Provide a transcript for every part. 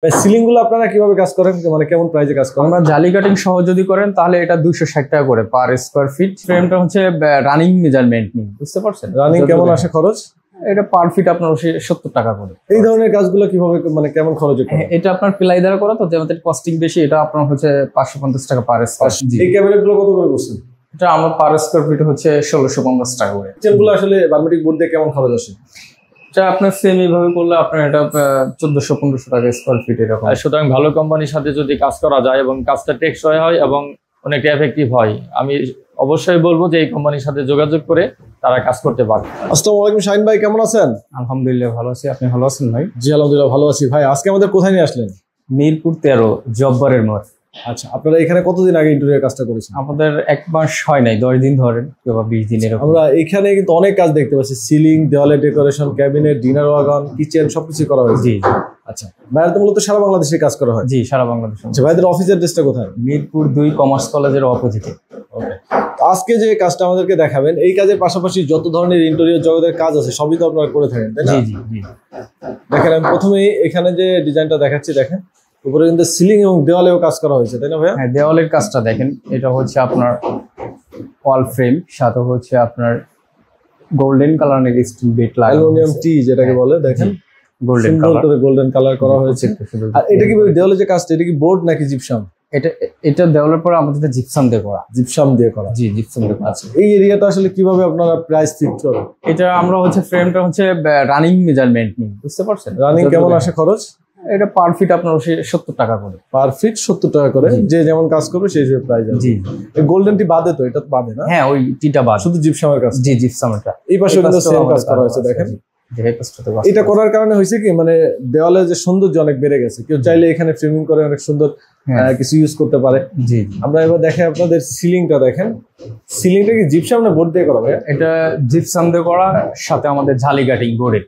Ceiling গুলো আপনারা কিভাবে কাজ করেন, মানে কেমন প্রাইসে কাজ করেন? আমরা জালি কাটিং সহ যদি করেন তাহলে এটা 260 টাকা করে পার স্কয়ার ফিট। ফ্রেমটা হচ্ছে রানিং মেজারমেন্ট নিয়ে, বুঝতে পারছেন? রানিং কেমন আসে খরচ? এটা পার ফিট আপনার 70 টাকা করে। এই ধরনের কাজগুলো কিভাবে মানে কেমন খরচে করেন? এটা আপনার প্লাই দ্বারা করা তো যেমন কস্টিং বেশি, এটা আপনার হচ্ছে 550 টাকা পার স্কয়ার। এই ক্যাবিনেট গুলো কত করে বসছেন? এটা আমার পার স্কয়ার ফিট হচ্ছে 1650 টাকা করে। কিচেনগুলো আসলে বার্মেটিক বোর্ড দিয়ে কেমন খরচ আসে? এটা আপনার সেম এইভাবে করলে আপনার এটা 1400-1500 টাকা স্কয়ার ফিট এরকম। সুতরাং ভালো কোম্পানির সাথে যদি কাজ করা যায় এবং কাজটা টেকসই হয় এবং অনেকটা এফেক্টিভ হয়, আমি অবশ্যই বলবো যে এই কোম্পানির সাথে যোগাযোগ করে তারা কাজ করতে পারে। আসসালামু আলাইকুম শাহিন ভাই, কেমন আছেন? আলহামদুলিল্লাহ ভালো আছি, আপনি ভালো আছেন ভাই? জি আলহামদুলিল্লাহ ভালো আছি। ভাই আজকে আমাদের কোথায় নিয়ে আসলেন? মিরপুর 13 জব্বারের মোড়। আচ্ছা, আপনারা এখানে কতদিন আগে ইন্টেরিয়র কাজটা করেছেন? আমাদের 1 মাস হয় নাই, 10 দিন ধরেন কিংবা 20 দিন এরকম। আমরা এখানে কিন্তু অনেক কাজ দেখতে পাচ্ছি, সিলিং, দেওয়ালে decoration, cabinet, dinner wagon, kitchen সবকিছু করা হয়েছে। জি আচ্ছা, বাইরে তো মূলত সারা বাংলাদেশে কাজ করা হয়। জি সারা বাংলাদেশে। আচ্ছা, ভাইদের অফিস অ্যাড্রেসটা কোথায়? মিরপুর 2 কমার্স কলেজের অপোজিটে। ওকে, আজকে যে কাজটা আমাদেরকে দেখাবেন, এই কাজের পাশাপাশি যত ধরনের ইন্টেরিয়র জগতের কাজ আছে সবই তো আপনারা করে থাকেন, তাই না? জি জি জি। দেখেন আমি প্রথমেই এখানে যে ডিজাইনটা দেখাচ্ছি, দেখেন উপরে কিন্তু সিলিং এবং দেওয়ালেও কাজ করা হয়েছে, তাই না ভাইয়া? হ্যাঁ, দেওয়ালের কাজটা দেখেন, এটা হচ্ছে আপনার ওয়াল ফ্রেম, সাথে হচ্ছে আপনার গোল্ডেন কালারের স্টিল বেড লাগানো, অ্যালুমিনিয়াম টি যেটাকে বলে, দেখেন গোল্ডেন সুন্দর কালার করে গোল্ডেন কালার করা হয়েছে। আর এটা কি দেওয়ালে যে কাজটা, এটা কি বোর্ড নাকি জিপসাম? এটা দেওয়ালের পরে আমাদের জিপসাম দিয়ে করা। জিপসাম দিয়ে করা? জি জিপসাম দিয়ে করা। আচ্ছা, এই এরিয়াটা আসলে কিভাবে আপনারা প্রাইস ফিক্স করেন? এটা আমরা হচ্ছে ফ্রেমটা হচ্ছে রানিং মেজারমেন্ট নিই, বুঝতে পারছেন? রানিং কেমন আসে খরচ? এটা পার ফিট আপনার 70 টাকা করে। পার ফিট 70 টাকা করে, যে যেমন কাজ করবে সেই হিসেবে প্রাইস আছে। জি, এই গোল্ডেন টি বাদে তো, এটা তো বাদে না? হ্যাঁ, ওই টিটা বাদ, শুধু জিপসামের কাজ। জি জিপসামটা। এই পাশে কিন্তু সেম কাজ করা হয়েছে, দেখেন। এটা করার কারণে হয়েছে কি, মানে দেওয়ালে যে সৌন্দর্য অনেক বেড়ে গেছে, কেউ চাইলে এখানে ফ্রেমিং করে অনেক সুন্দর কিছু ইউজ করতে পারে। জি, আমরা এবার দেখে আপনাদের সিলিংটা দেখেন। সিলিংটা কি জিপসাম না বোর্ড দিয়ে করা ভাই? এটা জিপসাম দিয়ে করা, সাথে আমাদের জালি কাটিং বোর্ডে,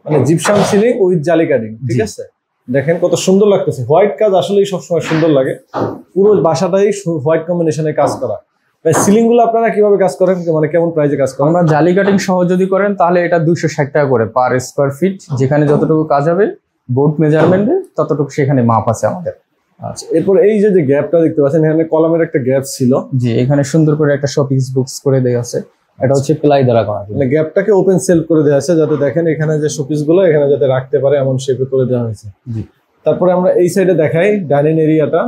মানে জিপসাম সিলিং উইথ জালি কাটিং, ঠিক আছে? দেখেন কত সুন্দর লাগতেছে। হোয়াইট কাজ আসলেই সবসময় সুন্দর লাগে, পুরো বাসাটাই হোয়াইট কম্বিনেশনে কাজ করা। সিলিং গুলো আপনারা কিভাবে কাজ করেন, মানে কেমন প্রাইসে কাজ করেন? আমরা জালি কাটিং সহ যদি করেন তাহলে এটা 260 টাকা করে পার স্কয়ার ফিট। যেখানে যতটুকু কাজ হবে বোর্ড মেজারমেন্টে ততটুকু সেখানে মাপ আছে আমাদের। আচ্ছা, এরপর এই যে গ্যাপটা দেখতে পাচ্ছেন, এখানে কলামের একটা গ্যাপ ছিল। জি, এখানে সুন্দর করে একটা শোপিস বুকস করে দেওয়া আছে, এটা হচ্ছে প্লাই দ্বারা করা। মানে গ্যাপটাকে ওপেন সেল করে দেওয়া আছে, যাতে দেখেন এখানে যে শোপিস গুলো এখানে যাতে রাখতে পারে এমন শেপে করে দেওয়া হয়েছে। জি, তারপরে আমরা এই সাইডে দেখাই ডাইনিং এরিয়াটা।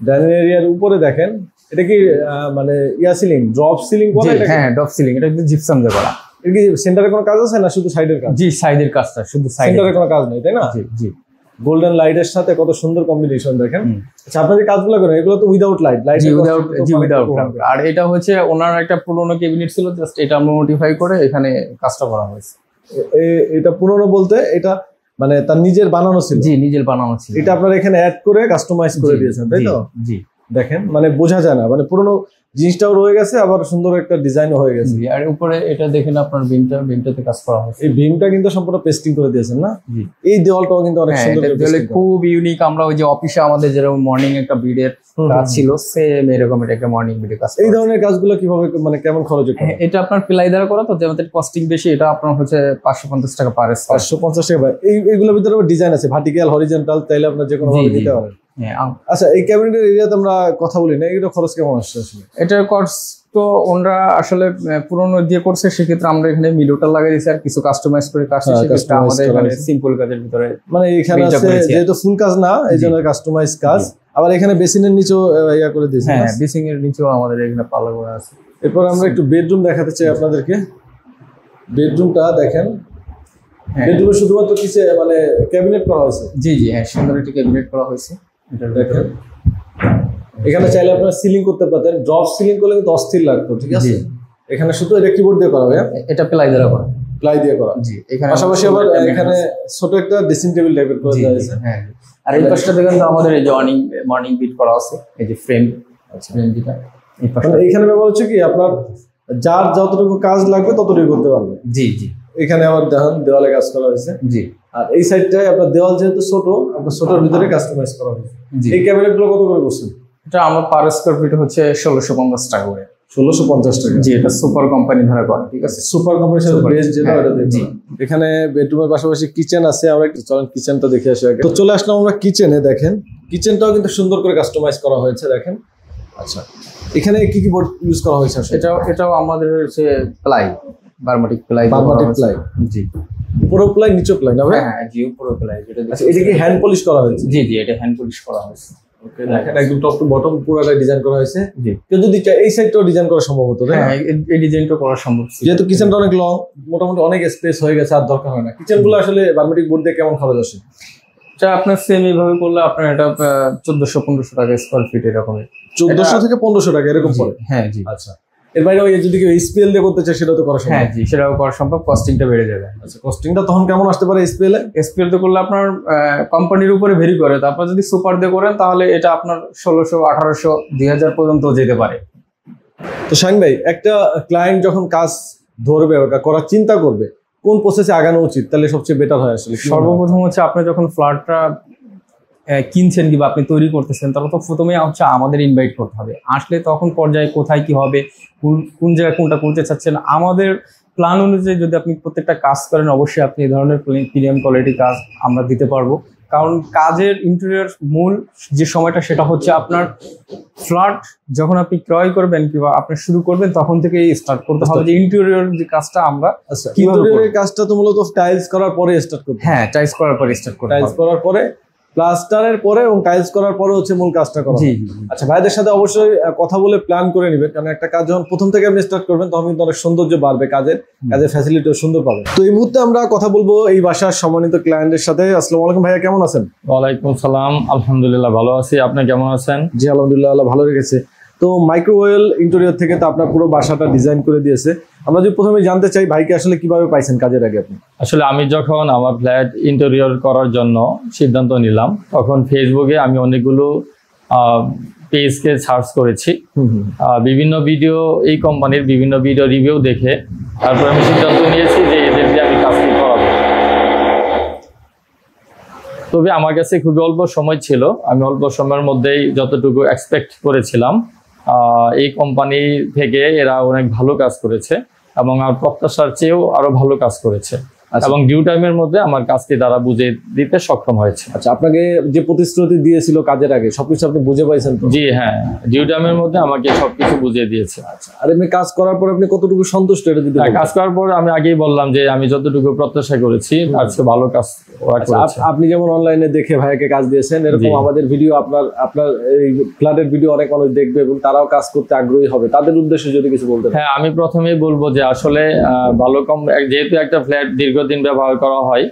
ডাইনিং এরিয়ার উপরে দেখেন, এটা কি মানে সিলিং, ড্রপ সিলিং বলে? হ্যাঁ, ড্রপ সিলিং, এটা কিন্তু জিপসাম দিয়ে করা। এর কি সেন্টারে কোনো কাজ আছে না শুধু সাইডের কাজ? জি, সাইডের কাজটা শুধু, সেন্টারে কোনো কাজ নেই, তাই না? জি জি। গোল্ডেন লাইটের সাথে কত সুন্দর কম্বিনেশন দেখেন। আচ্ছা, আপনারা যে কাজগুলো করেন এগুলো তো উইদাউট লাইট? উইদাউট। আর এটা হচ্ছে ওনার একটা পুরোনো ক্যাবিনেট ছিল, জাস্ট এটা আমরা মডিফাই করে এখানে কাজটা করা হয়েছে। এটা পুরনো বলতে এটা মানে তার নিজের বানানো ছিল? জি, নিজের বানানো ছিল। এটা আপনারা এখানে অ্যাড করে কাস্টমাইজ করে দিয়েছেন, তাই তো? জি। দেখেন মানে বোঝা যায় না, মানে পুরনো জিনিসটাও রয়ে গেছে, আবার সুন্দর একটা ডিজাইনও হয়ে গেছে। আর উপরে এটা দেখেন আপনার বিমটাতে কাজ করা হয়েছে। এই বিমটা কিন্তু সম্পূর্ণ পেস্টিং করে দিয়েছেন না? জি। এই দেওয়ালটাও কিন্তু অনেক সুন্দর করে পেস্টিং করা। খুব ইউনিক। আমরা ওই যে অফিসে আমাদের যেরকম মর্নিং একটা বিডের কাজ ছিল, সেম এরকম এটা একটা মর্নিং বিডের কাজ। এই ধরনের কাজগুলো কিভাবে মানে কেমন খরচে করেন? এটা আপনার প্লাই দ্বারা করা তো যেমন কস্টিং বেশি, এটা আপনার হচ্ছে 550 টাকা পার স্কয়ার। 550 টাকা। এইগুলোর ভিতরে ডিজাইন আছে ভার্টিক্যাল, হরিজন্টাল, তাইলে আপনার যে কোনো ভাবে দিতে পারেন। আচ্ছা, এই ক্যাবিনেটের এরিয়াতে আমরা কথা বলি না, এগুলো খরচ কেমন আসছে আসলে? এটার খরচ তো ওনারা আসলে পুরনো দিয়ে করছে, সেক্ষেত্রে আমরা এখানে মিডোটার লাগাই দিয়েছি, আর কিছু কাস্টমাইজ করে কাজ সেক্ষেত্রে আমাদের এখানে সিম্পল কাজের ভিতরে, মানে এখানে আছে যেহেতু ফুল কাজ না, এই জন্য কাস্টমাইজ কাজ। আবার এখানে বেসিনের নিচেও ইয়া করে দিয়েছি। হ্যাঁ, বেসিনের নিচেও আমাদের এখানে পাল্লা করা আছে। এরপর আমরা একটু বেডরুম দেখাতে চাই আপনাদেরকে। বেডরুমটা দেখেন, বেডরুমে শুধুমাত্র কিছু মানে ক্যাবিনেট করা হয়েছে। জি জি, হ্যাঁ, সুন্দর একটি ক্যাবিনেট করা হয়েছে। এটা দেখেন, এখানে চাইলে আপনারা সিলিং করতে পারতেন, ড্রপ সিলিং করলে কিন্তু অস্থির লাগতো, ঠিক আছে? এখানে শুধু এটা কিবোর্ড দিয়ে করা হবে, এটা প্লাই দ্বারা করা। প্লাই দিয়ে করা। জি, এখানে পাশাপাশি আবার এখানে ছোট একটা ড্রেসিং টেবিল টাইপের করে দেওয়া হয়েছে। হ্যাঁ, আর এই পাশটা দেখেন তো আমাদের এই যে মর্নিং বিট করা আছে, এই যে ফ্রেম। আচ্ছা, ফ্রেম যেটা এই পাশটা, এইখানে ব্যবহার হচ্ছে কি আপনার যার যতটুকু কাজ লাগবে ততটুকু করতে পারবে। জি জি। এখানে আবার দেখেন দেওয়ালে কাজ করা হয়েছে। জি। আর এই সাইডটায় আপনার দেওয়াল যেহেতু ছোট, আপনার ছোটর ভিতরে কাস্টমাইজ করা হয়েছে। এই ক্যাবিনেট গুলো কত করে বসছেন? এটা আমার পার স্কয়ার ফিট হচ্ছে 1650 টাকা করে। 1650 টাকা। জি, এটা সুপার কোম্পানি ধরা করা, ঠিক আছে। সুপার কোম্পানির সাথে বেস যেটা হ্যাঁ, ওটা দেখুন। জি। এখানে বেডরুমের পাশাপাশি কিচেন আছে, আমরা একটু চলেন কিচেনটা দেখে আসি আগে। তো চলে আসলাম আমরা কিচেনে। দেখেন কিচেনটাও কিন্তু সুন্দর করে কাস্টমাইজ করা হয়েছে, দেখেন। আচ্ছা, এখানে কি কি বোর্ড ইউজ করা হয়েছে আসলে? এটাও আমাদের হচ্ছে প্লাই, বারমাটিক প্লাই। বারমাটিক প্লাই, জি। উপরে প্লাই নিচে প্লাই না ভাই? হ্যাঁ জি, উপরে প্লাই যেটা। আচ্ছা, এটা কি হ্যান্ড পলিশ করা হয়েছে? জি জি, এটা হ্যান্ড পলিশ করা হয়েছে। ওকে, দেখেন একদম টপ টু বটম পুরোটা ডিজাইন করা হয়েছে। জি। কেউ যদি চায় এই সাইডটাও ডিজাইন করা সম্ভব হতো, তাই না? হ্যাঁ, এই ডিজাইনটা করা সম্ভব ছিল। যেহেতু কিচেনটা অনেক লং, মোটামুটি অনেক স্পেস হয়ে গেছে, আর দরকার হয় না। কিচেনগুলো আসলে বারমাটিক বোর্ড দিয়ে কেমন খরচ আসে? এটা আপনার সেম এইভাবে করলে আপনার এটা 1400-1500 টাকা স্কোয়ার ফিট এরকমের। 1400 থেকে 1500 টাকা এরকম পড়ে। হ্যাঁ জি। আচ্ছা, এর বাইরে ওই যদি কেউ এসপিএল দিয়ে করতে চায় সেটাও তো করা সম্ভব? হ্যাঁ জি, সেটাও করা সম্ভব, কস্টিংটা বেড়ে যাবে। আচ্ছা, কস্টিংটা তখন কেমন আসতে পারে এসপিএল এ? এসপিএল তে করলে আপনার কোম্পানির উপরে ভেরি করে। তারপর যদি সুপার দিয়ে করেন তাহলে এটা আপনার 1600, 1800, 2000 পর্যন্ত যেতে পারে। তো শাহিন ভাই, একটা ক্লায়েন্ট যখন কাজ ধরবে বা করার চিন্তা করবে, কোন প্রসেসে আগানো উচিত তাহলে সবচেয়ে বেটার হয় আসলে? সর্বপ্রথম হচ্ছে আপনি যখন ফ্ল্যাটটা কিনছেন কিংবা আপনি তৈরি করতেছেন, তাহলে তো প্রথমেই হচ্ছে আমাদের ইনভাইট করতে হবে। আসলে তখন পর্যায়ে কোথায় কি হবে, কোন জায়গায় কোনটা করতে চাচ্ছেন, আমাদের প্ল্যান অনুযায়ী যদি আপনি প্রত্যেকটা কাজ করেন, অবশ্যই আপনি এই ধরনের প্রিমিয়াম কোয়ালিটি কাজ আমরা দিতে পারবো। কারণ কাজের ইন্টেরিয়র মূল যে সময়টা সেটা হচ্ছে আপনার ফ্ল্যাট যখন আপনি ক্রয় করবেন কিংবা আপনি শুরু করবেন তখন থেকেই স্টার্ট করতে হবে যে ইন্টেরিয়র যে কাজটা আমরা ইন্টেরিয়রের কাজটা তো মূলত টাইলস করার পরে স্টার্ট করতে। হ্যাঁ, টাইলস করার পরে স্টার্ট করতে হবে। টাইলস করার পরে, প্লাস্টারের পরে এবং টাইলস করার পরে হচ্ছে মূল কাজটা করা। জি। আচ্ছা, ভাইদের সাথে অবশ্যই কথা বলে প্ল্যান করে নেবেন, কারণ একটা কাজ যখন প্রথম থেকে আপনি স্টার্ট করবেন তখন কিন্তু অনেক সৌন্দর্য বাড়বে, কাজের ফ্যাসিলিটিও সুন্দর পাবেন। তো এই মুহূর্তে আমরা কথা বলবো এই বাসার সম্মানিত ক্লায়েন্টের সাথে। আসসালামু আলাইকুম ভাইয়া, কেমন আছেন? ওয়ালাইকুম সালাম, আলহামদুলিল্লাহ ভালো আছি। আপনি কেমন আছেন? জি আলহামদুলিল্লাহ, আল্লাহ ভালো রেখেছে। তো মাইক্রোওয়েল ইন্টেরিয়র থেকে তো আপনার পুরো বাসাটা ডিজাইন করে দিয়েছে। আমরা যদি প্রথমে জানতে চাই ভাইকে আসলে কিভাবে পাইছেন কাজের আগে আপনি? আসলে আমি যখন আমার ফ্ল্যাট ইন্টেরিয়র করার জন্য সিদ্ধান্ত নিলাম, তখন ফেসবুকে আমি অনেকগুলো পেজকে সার্চ করেছি, বিভিন্ন ভিডিও, এই কোম্পানির বিভিন্ন ভিডিও রিভিউ দেখে তারপর আমি সিদ্ধান্ত নিয়েছি যে এদের দিয়ে আমি কাজটি করাবো। তবে আমার কাছে খুবই অল্প সময় ছিল, আমি অল্প সময়ের মধ্যেই যতটুকু এক্সপেক্ট করেছিলাম এই কোম্পানি থেকে এরা অনেক ভালো কাজ করেছে এবং আমার প্রত্যাশার চেয়েও আরো ভালো কাজ করেছে এবং ডিউ টাইমের মধ্যে আমার কাজটি তারা বুঝে দিতে সক্ষম হয়েছে। আচ্ছা, আপনাকে যে প্রতিশ্রুতি দিয়েছিল কাজের আগে সবকিছু আপনি বুঝে পাইছেন তো? জি হ্যাঁ, ডিউ টাইমের মধ্যে আমাকে সবকিছু বুঝিয়ে দিয়েছে। আচ্ছা, আর এমনি কাজ করার পর আপনি কতটুকু সন্তুষ্ট এটা যদি বলেন? কাজ করার পর আমি আগেই বললাম যে আমি যতটুকু প্রত্যাশা করেছি তার চেয়ে ভালো কাজ ওরা করেছে। আপনি যেমন অনলাইনে দেখে ভাইয়াকে কাজ দিয়েছেন, এরকম আমাদের ভিডিও আপনার এই ফ্ল্যাটের ভিডিও অনেক মানুষ দেখবে এবং তারাও কাজ করতে আগ্রহী হবে, তাদের উদ্দেশ্যে যদি কিছু বলতেন। হ্যাঁ, আমি প্রথমেই বলবো যে আসলে ভালো যেহেতু একটা ফ্ল্যাট দীর্ঘদিন ব্যবহার করা হয়,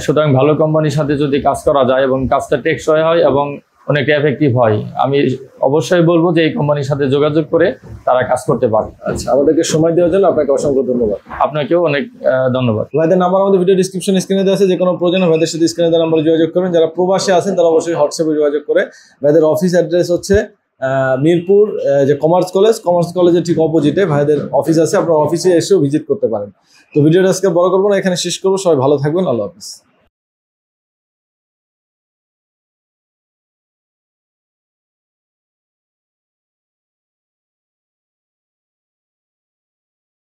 সুতরাং ভালো কোম্পানির সাথে যদি কাজ করা যায় এবং কাজটা টেকসই হয় এবং অনেকটা এফেক্টিভ হয়, আমি অবশ্যই বলবো যে এই কোম্পানির সাথে যোগাযোগ করে তারা কাজ করতে পারে। আচ্ছা, আমাদেরকে সময় দেওয়ার জন্য আপনাকে অসংখ্য ধন্যবাদ। আপনাকেও অনেক ধন্যবাদ। ভাইদের নাম্বার আমাদের ভিডিও ডিসক্রিপশন স্ক্রিনে দেওয়া আছে, যে কোনো প্রয়োজনে ভাইদের সাথে স্ক্রিনে দেওয়া নাম্বারে যোগাযোগ করবেন। যারা প্রবাসী আছেন তারা অবশ্যই হোয়াটসঅ্যাপে যোগাযোগ করে। ভাইদের অফিস অ্যাড্রেস হচ্ছে মিরপুর যে কমার্স কলেজের ঠিক অপোজিটে ভাইদের অফিস আছে, আপনার অফিসে এসেও ভিজিট করতে পারেন। তো ভিডিওটা আজকে বড় করবো না, এখানে শেষ করবো। সবাই ভালো থাকবেন, আল্লাহ হাফিজ।